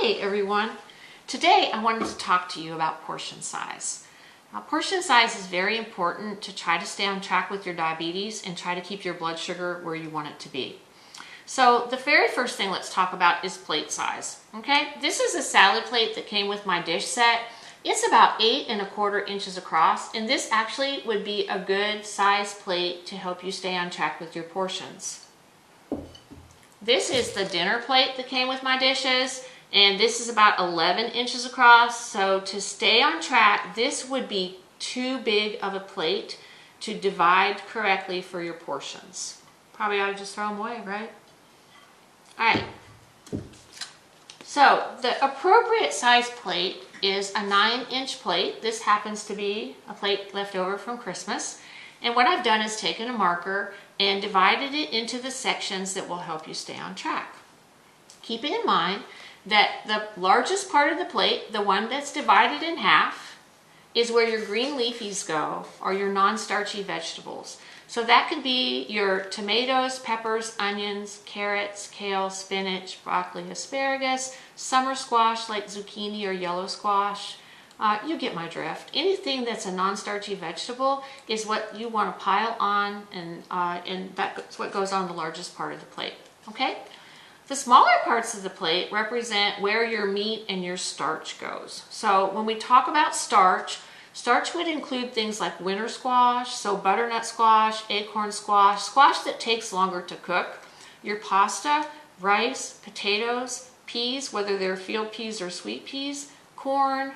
Hey everyone! Today I wanted to talk to you about portion size. Now, portion size is very important to try to stay on track with your diabetes and try to keep your blood sugar where you want it to be. So the very first thing let's talk about is plate size. Okay, this is a salad plate that came with my dish set. It's about 8¼ inches across, and this actually would be a good size plate to help you stay on track with your portions. This is the dinner plate that came with my dishes, and this is about 11 inches across. So to stay on track, this would be too big of a plate to divide correctly for your portions. Probably ought to just throw them away, right? All right. So the appropriate size plate is a 9-inch plate. This happens to be a plate left over from Christmas. And what I've done is taken a marker and divided it into the sections that will help you stay on track. Keeping in mind that the largest part of the plate, the one that's divided in half, is where your green leafies go, or your non-starchy vegetables. So that could be your tomatoes, peppers, onions, carrots, kale, spinach, broccoli, asparagus, summer squash like zucchini or yellow squash. You get my drift. Anything that's a non-starchy vegetable is what you want to pile on, and that's what goes on the largest part of the plate. Okay? The smaller parts of the plate represent where your meat and your starch goes. So when we talk about starch, starch would include things like winter squash, so butternut squash, acorn squash, squash that takes longer to cook, your pasta, rice, potatoes, peas, whether they're field peas or sweet peas, corn,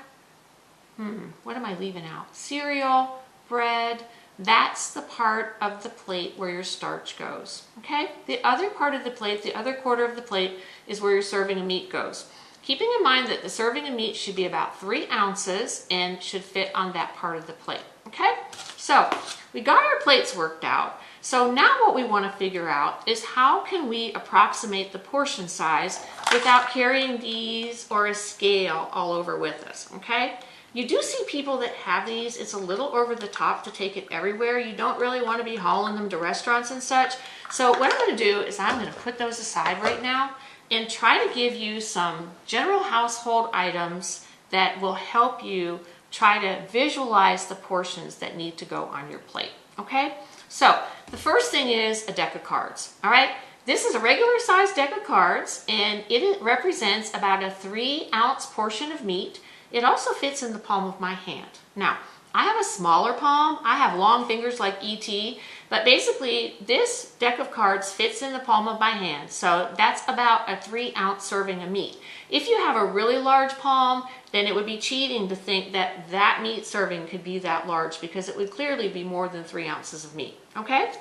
what am I leaving out? Cereal, bread. That's the part of the plate where your starch goes. Okay? The other part of the plate, the other quarter of the plate, is where your serving of meat goes. Keeping in mind that the serving of meat should be about 3 ounces and should fit on that part of the plate. Okay? So we got our plates worked out. So now what we want to figure out is how can we approximate the portion size without carrying these or a scale all over with us. Okay? You do see people that have these. It's a little over the top to take it everywhere. You don't really want to be hauling them to restaurants and such. So what I'm going to do is I'm going to put those aside right now and try to give you some general household items that will help you try to visualize the portions that need to go on your plate. Okay? So the first thing is a deck of cards. All right? This is a regular size deck of cards, and it represents about a 3-ounce portion of meat. It also fits in the palm of my hand. Now, I have a smaller palm. I have long fingers like E.T., but basically this deck of cards fits in the palm of my hand. So that's about a 3-ounce serving of meat. If you have a really large palm, then it would be cheating to think that that meat serving could be that large, because it would clearly be more than 3 ounces of meat. Okay?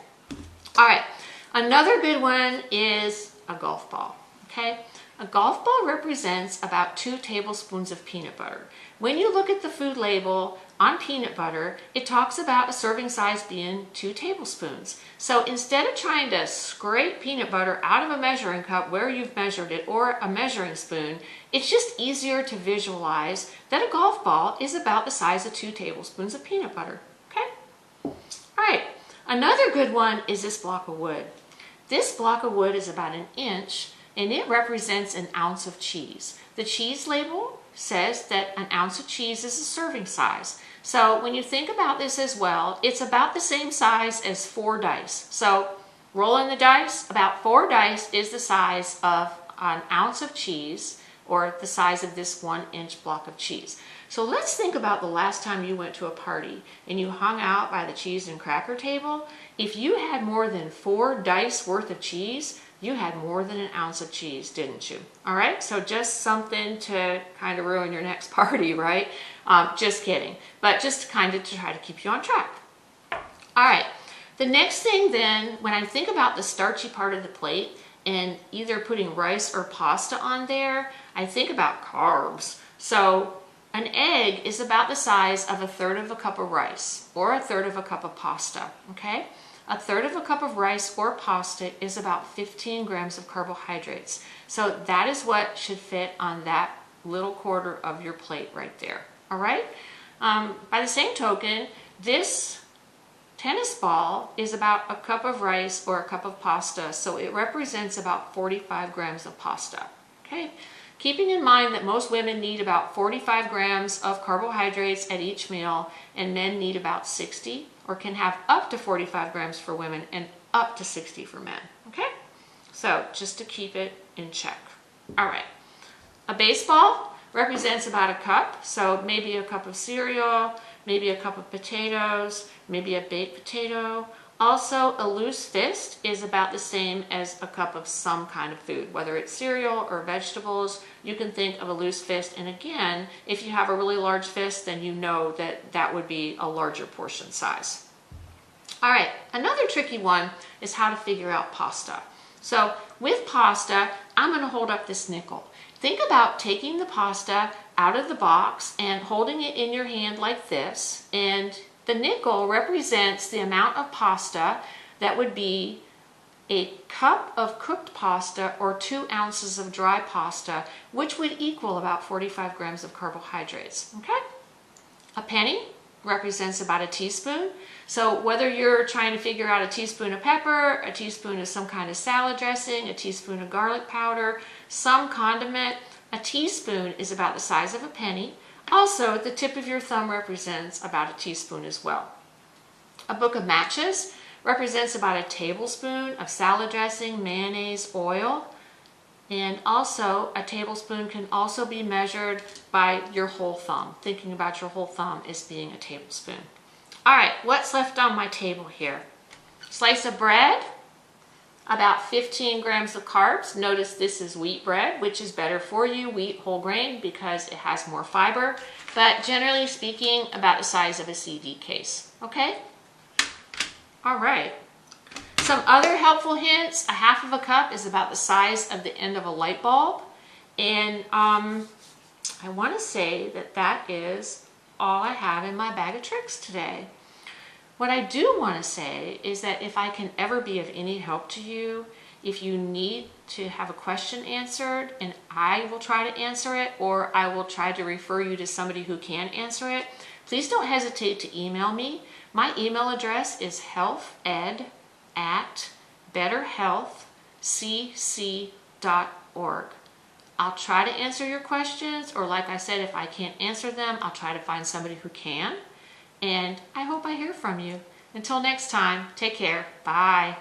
All right. Another good one is a golf ball. Okay? A golf ball represents about 2 tablespoons of peanut butter. When you look at the food label on peanut butter, it talks about a serving size being 2 tablespoons. So instead of trying to scrape peanut butter out of a measuring cup where you've measured it or a measuring spoon, it's just easier to visualize that a golf ball is about the size of 2 tablespoons of peanut butter. Okay? All right. Another good one is this block of wood. This block of wood is about 1 inch, and it represents 1 ounce of cheese. The cheese label says that 1 ounce of cheese is a serving size. So when you think about this as well, it's about the same size as 4 dice. So rolling the dice, about 4 dice is the size of 1 ounce of cheese, or the size of this 1-inch block of cheese. So let's think about the last time you went to a party and you hung out by the cheese and cracker table. If you had more than 4 dice worth of cheese, you had more than 1 ounce of cheese, didn't you? All right, so just something to kind of ruin your next party, right? Just kidding, but just kind of to try to keep you on track. All right, the next thing then, when I think about the starchy part of the plate and either putting rice or pasta on there, I think about carbs. So an egg is about the size of 1/3 cup of rice or 1/3 cup of pasta, okay? 1/3 cup of rice or pasta is about 15 grams of carbohydrates. So that is what should fit on that little quarter of your plate right there. All right? By the same token, this tennis ball is about 1 cup of rice or 1 cup of pasta. So it represents about 45 grams of pasta. Okay? keeping in mind that most women need about 45 grams of carbohydrates at each meal, and men need about 60, or can have up to 45 grams for women and up to 60 for men, okay? So just to keep it in check. All right, a baseball represents about a cup, so maybe a cup of cereal, maybe a cup of potatoes, maybe a baked potato. Also, a loose fist is about the same as a cup of some kind of food, whether it's cereal or vegetables. You can think of a loose fist, and again, if you have a really large fist, then you know that that would be a larger portion size. All right, another tricky one is how to figure out pasta. So with pasta, I'm going to hold up this nickel. Think about taking the pasta out of the box and holding it in your hand like this, and the nickel represents the amount of pasta that would be a cup of cooked pasta or 2 ounces of dry pasta, which would equal about 45 grams of carbohydrates, okay? A penny represents about a teaspoon. So whether you're trying to figure out a teaspoon of pepper, a teaspoon of some kind of salad dressing, a teaspoon of garlic powder, some condiment, a teaspoon is about the size of a penny. Also, the tip of your thumb represents about a teaspoon as well. A book of matches represents about a tablespoon of salad dressing, mayonnaise, oil. And also, a tablespoon can also be measured by your whole thumb, thinking about your whole thumb as being a tablespoon. All right, what's left on my table here? Slice of bread, about 15 grams of carbs. Notice this is wheat bread, which is better for you, wheat whole grain, because it has more fiber. But generally speaking, about the size of a CD case, okay? All right. Some other helpful hints: a half of a cup is about the size of the end of a light bulb. And I want to say that that is all I have in my bag of tricks today. What I do want to say is that if I can ever be of any help to you, if you need to have a question answered, and I will try to answer it, or I will try to refer you to somebody who can answer it, please don't hesitate to email me. My email address is healthed@betterhealthcc.org. I'll try to answer your questions, or like I said, if I can't answer them, I'll try to find somebody who can. And I hope I hear from you. Until next time, take care. Bye.